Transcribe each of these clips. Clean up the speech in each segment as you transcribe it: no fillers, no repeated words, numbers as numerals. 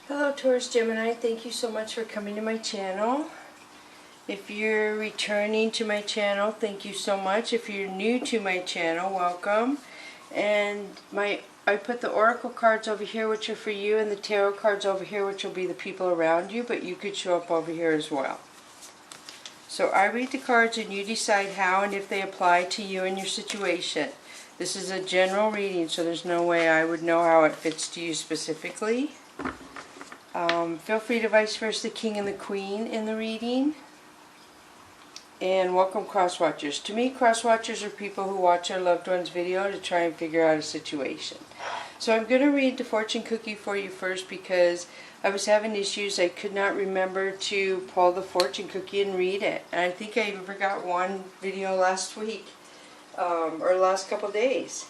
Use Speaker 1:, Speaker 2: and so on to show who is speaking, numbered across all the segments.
Speaker 1: Hello Taurus Gemini, thank you so much for coming to my channel. If you're returning to my channel, thank you so much. If you're new to my channel, welcome. And I put the oracle cards over here, which are for you, and the tarot cards over here, which will be the people around you, but you could show up over here as well. So I read the cards and you decide how and if they apply to you and your situation. This is a general reading, so there's no way I would know how it fits to you specifically. Feel free to vice versa the King and the Queen in the reading. And welcome cross watchers. To me, cross watchers are people who watch their loved one's video to try and figure out a situation. So I'm going to read the fortune cookie for you first because I was having issues. I could not remember to pull the fortune cookie and read it. And I think I even forgot one video last week, or last couple days,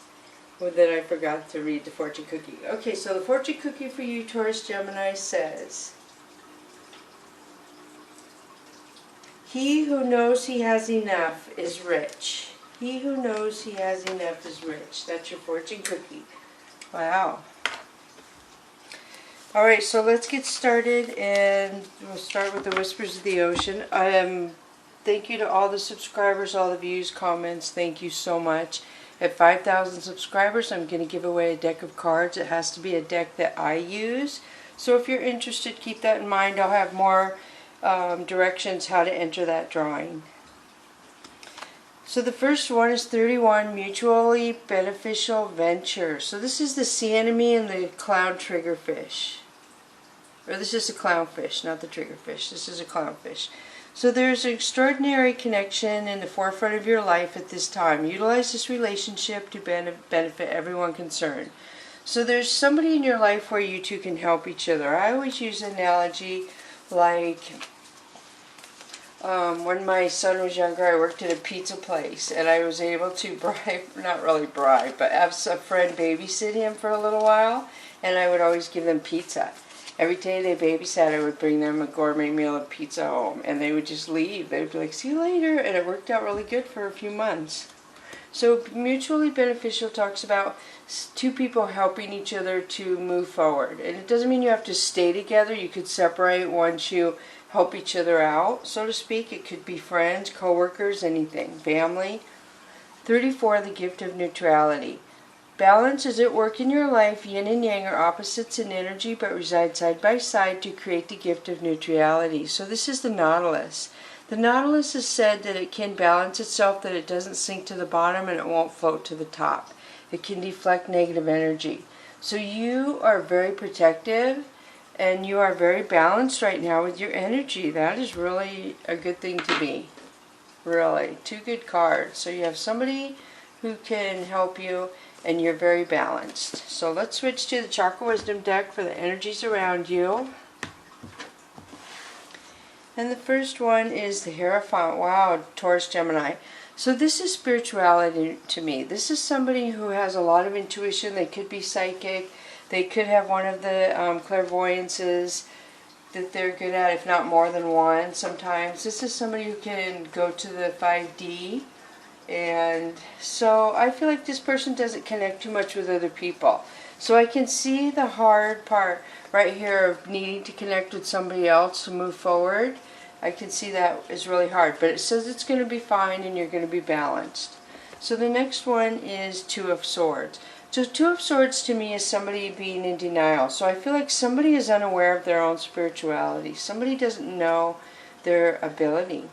Speaker 1: that I forgot to read the fortune cookie. Okay, so the fortune cookie for you, Taurus Gemini, says, he who knows he has enough is rich. He who knows he has enough is rich. That's your fortune cookie. Wow. Alright, so let's get started, and we'll start with the Whispers of the Ocean. Thank you to all the subscribers, all the views, comments. Thank you so much. At 5,000 subscribers, I'm going to give away a deck of cards. It has to be a deck that I use. So if you're interested, keep that in mind. I'll have more directions how to enter that drawing. So the first one is 31, Mutually Beneficial Venture. So this is the sea anemone and the clown triggerfish. Or this is a clownfish, not the triggerfish. This is a clownfish. So there's an extraordinary connection in the forefront of your life at this time. Utilize this relationship to benefit everyone concerned. So there's somebody in your life where you two can help each other. I always use an analogy like when my son was younger, I worked at a pizza place and I was able to bribe, not really bribe, but have a friend babysit him for a little while, and I would always give them pizza. Every day they babysat, I would bring them a gourmet meal of pizza home, and they would just leave. They would be like, see you later, and it worked out really good for a few months. So mutually beneficial talks about two people helping each other to move forward. And it doesn't mean you have to stay together. You could separate once you help each other out, so to speak. It could be friends, co-workers, anything, family. 34, the gift of neutrality. Balance is at work in your life. Yin and yang are opposites in energy but reside side by side to create the gift of neutrality. So this is the Nautilus. The Nautilus has said that it can balance itself, that it doesn't sink to the bottom and it won't float to the top. It can deflect negative energy. So you are very protective and you are very balanced right now with your energy. That is really a good thing to be. Really. Two good cards. So you have somebody who can help you, and you're very balanced. So let's switch to the Chakra Wisdom deck for the energies around you. And the first one is the Hierophant. Wow, Taurus Gemini. So this is spirituality to me. This is somebody who has a lot of intuition. They could be psychic. They could have one of the clairvoyances that they're good at, if not more than one sometimes. This is somebody who can go to the 5D. And so I feel like this person doesn't connect too much with other people. So I can see the hard part right here of needing to connect with somebody else to move forward. I can see that is really hard. But it says it's going to be fine and you're going to be balanced. So the next one is Two of Swords. So Two of Swords to me is somebody being in denial. So I feel like somebody is unaware of their own spirituality. Somebody doesn't know their ability.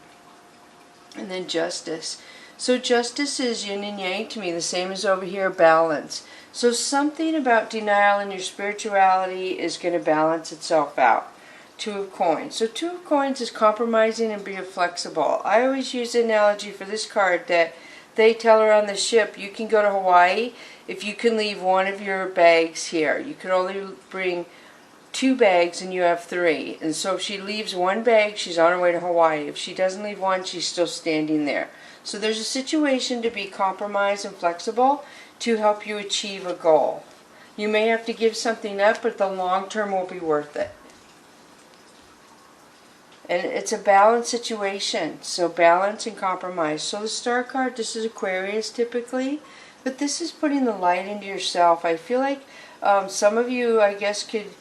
Speaker 1: And then Justice. So Justice is yin and yang to me, the same as over here, balance. So something about denial in your spirituality is going to balance itself out. Two of Coins. So Two of Coins is compromising and being flexible. I always use the analogy for this card that they tell her on the ship, you can go to Hawaii if you can leave one of your bags here. You can only bring 2 bags and you have 3. And so if she leaves one bag, she's on her way to Hawaii. If she doesn't leave one, she's still standing there. So there's a situation to be compromised and flexible to help you achieve a goal. You may have to give something up, but the long term will be worth it. And it's a balanced situation. So balance and compromise. So the Star card, this is Aquarius typically. But this is putting the light into yourself. I feel like some of you, I guess, could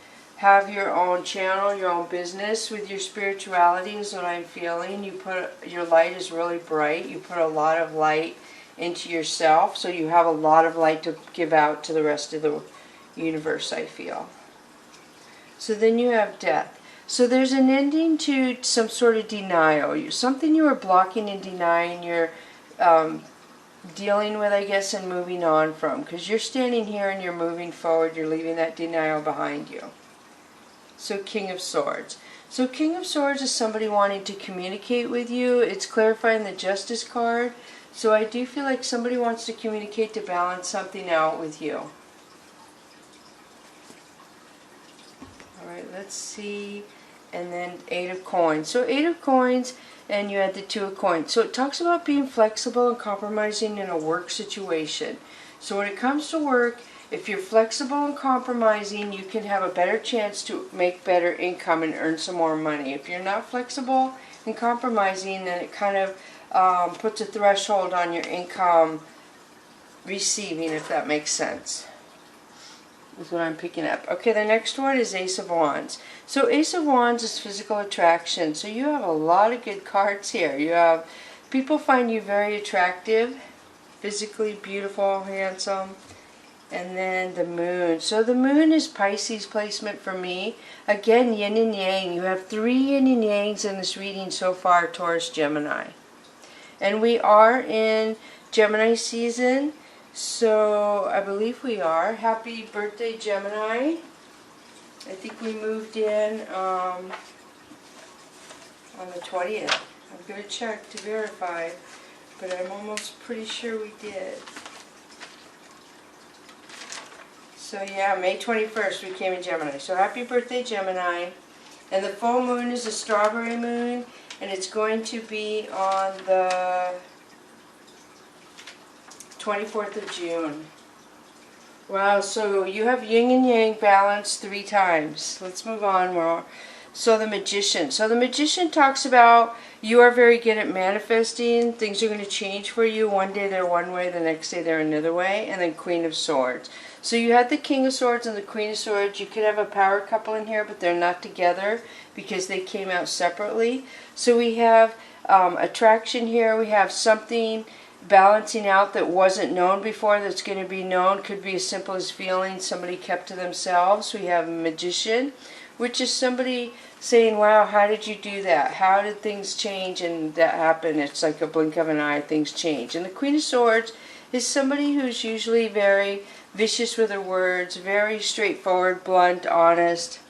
Speaker 1: have your own channel, your own business with your spirituality is what I'm feeling. Your light is really bright. You put a lot of light into yourself, so you have a lot of light to give out to the rest of the universe, I feel. So then you have death. So there's an ending to some sort of denial. Something you were blocking and denying, you're dealing with, I guess, and moving on from. Because you're standing here and you're moving forward. You're leaving that denial behind you. So King of Swords. So King of Swords is somebody wanting to communicate with you. It's clarifying the Justice card. So I do feel like somebody wants to communicate to balance something out with you. Alright, let's see. And then 8 of Coins. So 8 of Coins, and you had the 2 of Coins. So it talks about being flexible and compromising in a work situation. So when it comes to work, if you're flexible and compromising, you can have a better chance to make better income and earn some more money. If you're not flexible and compromising, then it kind of puts a threshold on your income receiving, if that makes sense. Is what I'm picking up. Okay, the next one is Ace of Wands. So Ace of Wands is physical attraction. So you have a lot of good cards here. You have people find you very attractive, physically beautiful, handsome. And then the Moon. So the Moon is Pisces placement for me. Again, yin and yang. You have 3 yin and yangs in this reading so far, Taurus, Gemini. And we are in Gemini season. So I believe we are. Happy birthday, Gemini. I think we moved in on the 20th. I'm going to check to verify, but I'm almost pretty sure we did. So yeah, May 21st we came in Gemini. So happy birthday, Gemini. And the full moon is a strawberry moon, and it's going to be on the 24th of June. Wow, so you have yin and yang balance 3 times. Let's move on more. So the Magician. So the Magician talks about you are very good at manifesting. Things are going to change for you. One day they're one way, the next day they're another way. And then Queen of Swords. So you had the King of Swords and the Queen of Swords. You could have a power couple in here, but they're not together because they came out separately. So we have attraction here. We have something balancing out that wasn't known before that's going to be known. Could be as simple as feelings somebody kept to themselves. We have a Magician, which is somebody saying, wow, how did you do that? How did things change and that happen? It's like a blink of an eye, things change. And the Queen of Swords is somebody who's usually very vicious with her words, very straightforward, blunt, honest.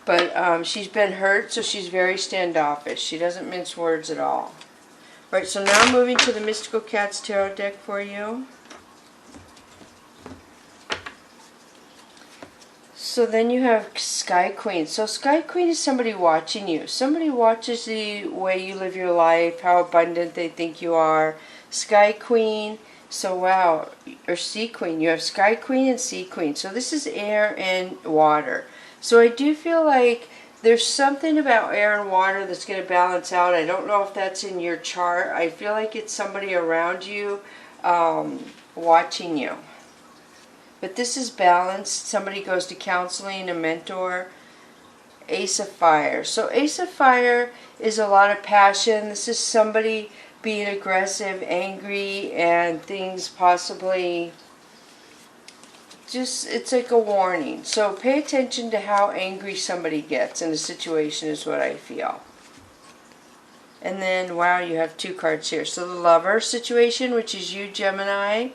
Speaker 1: But she's been hurt, so she's very standoffish. She doesn't mince words at all. Right, so now moving to the Mystical Cats Tarot deck for you. So then you have Sky Queen. So Sky Queen is somebody watching you. Somebody watches the way you live your life, how abundant they think you are. Sky Queen. So wow, or Sea Queen. You have Sky Queen and Sea Queen. So this is air and water. So I do feel like there's something about air and water that's going to balance out. I don't know if that's in your chart. I feel like it's somebody around you watching you. But this is balanced. Somebody goes to counseling, a mentor. Ace of Fire. So Ace of Fire is a lot of passion. This is somebody being aggressive, angry, and things possibly just, it's like a warning. So pay attention to how angry somebody gets in a situation is what I feel. And then, wow, you have 2 cards here. So the Lover situation, which is you, Gemini.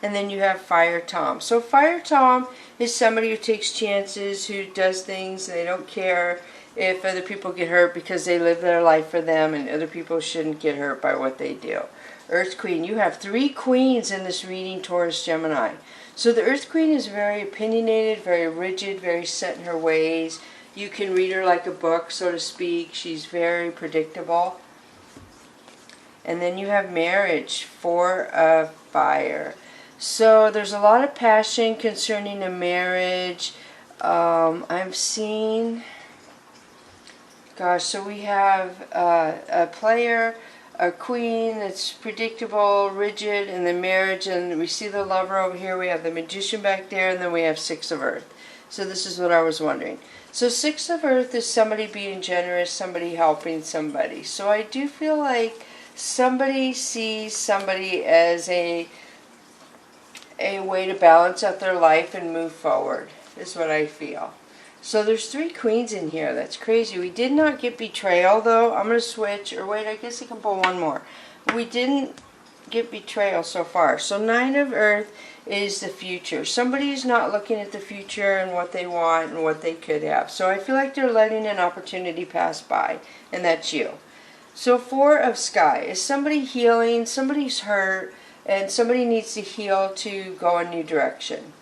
Speaker 1: And then you have Fire Tom. So Fire Tom is somebody who takes chances, who does things, and they don't care if other people get hurt because they live their life for them, and other people shouldn't get hurt by what they do. Earth Queen. You have 3 queens in this reading, Taurus, Gemini. So the Earth Queen is very opinionated, very rigid, very set in her ways. You can read her like a book, so to speak. She's very predictable. And then you have Marriage, 4 of Fire. So there's a lot of passion concerning a marriage. I'm seeing, gosh, so we have a player, a queen that's predictable, rigid, and the marriage, and we see the Lover over here. We have the Magician back there, and then we have 6 of Earth. So this is what I was wondering. So 6 of Earth is somebody being generous, somebody helping somebody. So I do feel like somebody sees somebody as a way to balance out their life and move forward, is what I feel. So there's 3 queens in here. That's crazy. We did not get betrayal, though. I'm going to switch. Or wait, I guess I can pull one more. We didn't get betrayal so far. So 9 of Earth is the future. Somebody's not looking at the future and what they want and what they could have. So I feel like they're letting an opportunity pass by. And that's you. So 4 of Sky is somebody healing. Somebody's hurt. And somebody needs to heal to go a new direction.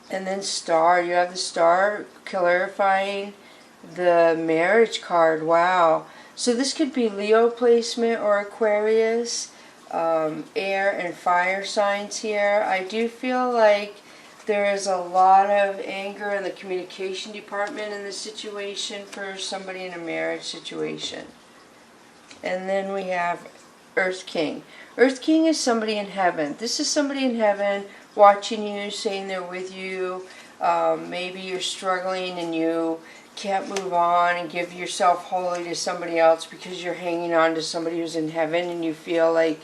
Speaker 1: And then Star, you have the Star clarifying the marriage card. Wow. So this could be Leo placement or Aquarius, air and fire signs here. I do feel like there is a lot of anger in the communication department in this situation for somebody in a marriage situation. And then we have Earth King. Earth King is somebody in heaven. This is somebody in heaven watching you, saying they're with you. Maybe you're struggling and you can't move on and give yourself wholly to somebody else because you're hanging on to somebody who's in heaven and you feel like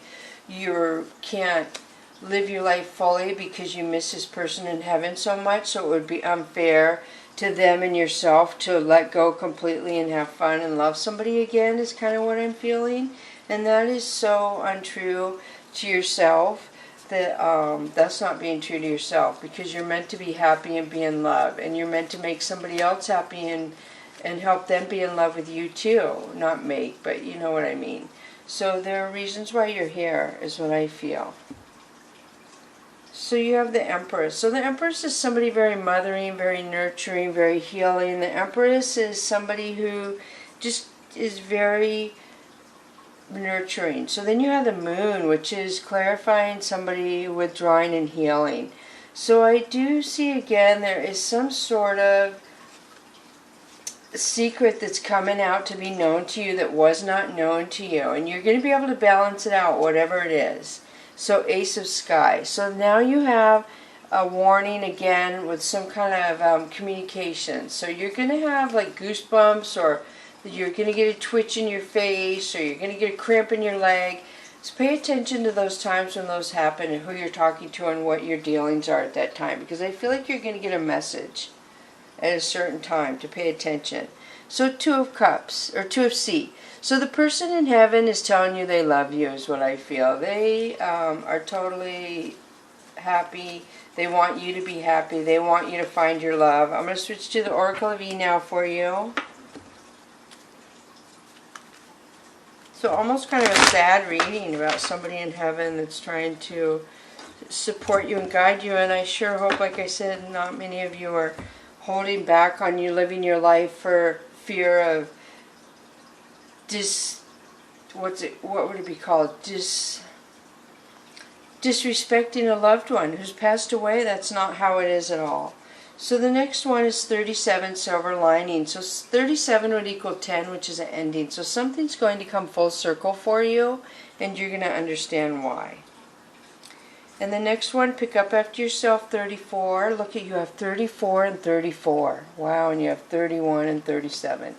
Speaker 1: you can't live your life fully because you miss this person in heaven so much. So it would be unfair to them and yourself to let go completely and have fun and love somebody again, is kind of what I'm feeling. And that is so untrue to yourself. That's not being true to yourself, because you're meant to be happy and be in love, and you're meant to make somebody else happy and help them be in love with you too. Not make, but you know what I mean. So there are reasons why you're here, is what I feel. So you have the Empress. So the Empress is somebody very mothering, very nurturing, very healing. The Empress is somebody who just is very nurturing. So then you have the Moon, which is clarifying somebody withdrawing and healing. So I do see again there is some sort of secret that's coming out to be known to you that was not known to you, and you're going to be able to balance it out, whatever it is. So Ace of Sky. So now you have a warning again with some kind of communication. So you're going to have like goosebumps, or you're going to get a twitch in your face, or you're going to get a cramp in your leg. So pay attention to those times when those happen and who you're talking to and what your dealings are at that time, because I feel like you're going to get a message at a certain time to pay attention. So 2 of Cups, or 2 of Sea. So the person in heaven is telling you they love you, is what I feel. They are totally happy. They want you to be happy. They want you to find your love. I'm going to switch to the Oracle of E now for you. So almost kind of a sad reading about somebody in heaven that's trying to support you and guide you. And I sure hope, like I said, not many of you are holding back on you living your life for fear of what would it be called? Disrespecting a loved one who's passed away. That's not how it is at all. So the next one is 37, Silver Lining. So 37 would equal 10, which is an ending. So something's going to come full circle for you, and you're going to understand why. And the next one, pick up after yourself, 34. Look at, you have 34 and 34. Wow, and you have 31 and 37.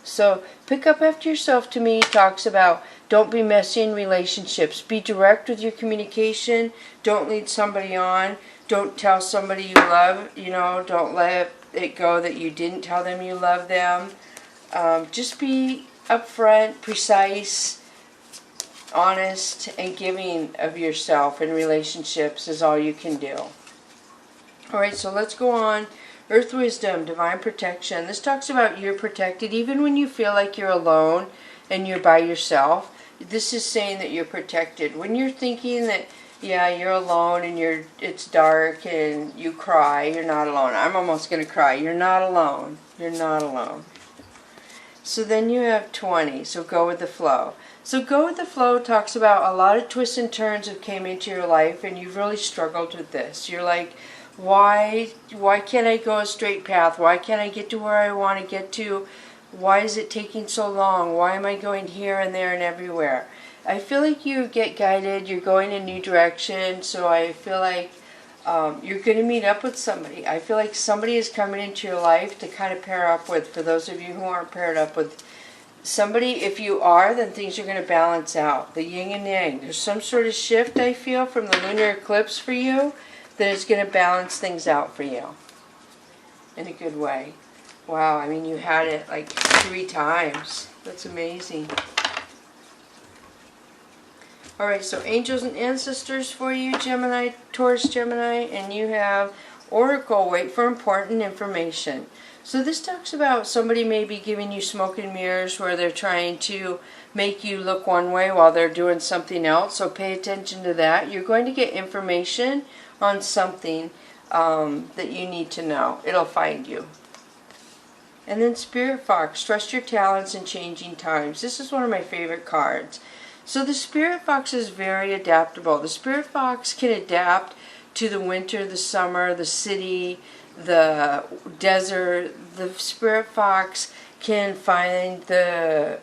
Speaker 1: So pick up after yourself to me talks about don't be messy in relationships. Be direct with your communication. Don't lead somebody on. Don't tell somebody you love, don't let it go that you didn't tell them you love them. Just be upfront, precise, honest, and giving of yourself in relationships is all you can do. Alright, so let's go on. Earth Wisdom, Divine Protection. This talks about you're protected even when you feel like you're alone and you're by yourself. This is saying that you're protected. When you're thinking that, yeah, you're alone and it's dark and you cry, you're not alone. I'm almost going to cry. You're not alone. You're not alone. So then you have 20, so go with the flow. So go with the flow talks about a lot of twists and turns that came into your life and you've really struggled with this. You're like, why can't I go a straight path? Why can't I get to where I want to get to? Why is it taking so long? Why am I going here and there and everywhere? I feel like you get guided. You're going a new direction. So I feel like You're going to meet up with somebody. I feel like somebody is coming into your life to kind of pair up with. For those of you who aren't paired up with somebody, if you are, then things are going to balance out. The yin and yang. There's some sort of shift, I feel, from the lunar eclipse for you that is going to balance things out for you in a good way. Wow, I mean, you had it like 3 times. That's amazing. Alright, so angels and ancestors for you, Gemini, Taurus, Gemini, and you have Oracle, wait for important information. So this talks about somebody maybe giving you smoke and mirrors where they're trying to make you look one way while they're doing something else. So pay attention to that. You're going to get information on something that you need to know. It'll find you. And then Spirit Fox, trust your talents in changing times. This is one of my favorite cards. So the Spirit Fox is very adaptable. The Spirit Fox can adapt to the winter, the summer, the city, the desert. The Spirit Fox can find the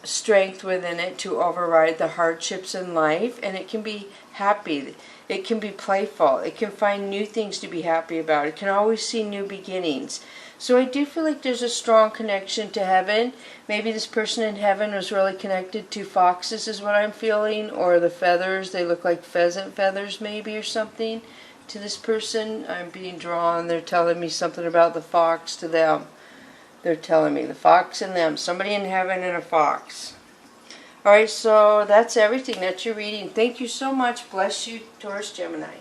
Speaker 1: strength within it to override the hardships in life, and it can be happy. It can be playful. It can find new things to be happy about. It can always see new beginnings. So I do feel like there's a strong connection to heaven. Maybe this person in heaven was really connected to foxes is what I'm feeling, or the feathers. They look like pheasant feathers maybe or something to this person. I'm being drawn. They're telling me something about the fox to them. They're telling me the fox and them. Somebody in heaven and a fox. Alright, so that's everything. That's your reading. Thank you so much. Bless you, Taurus, Gemini.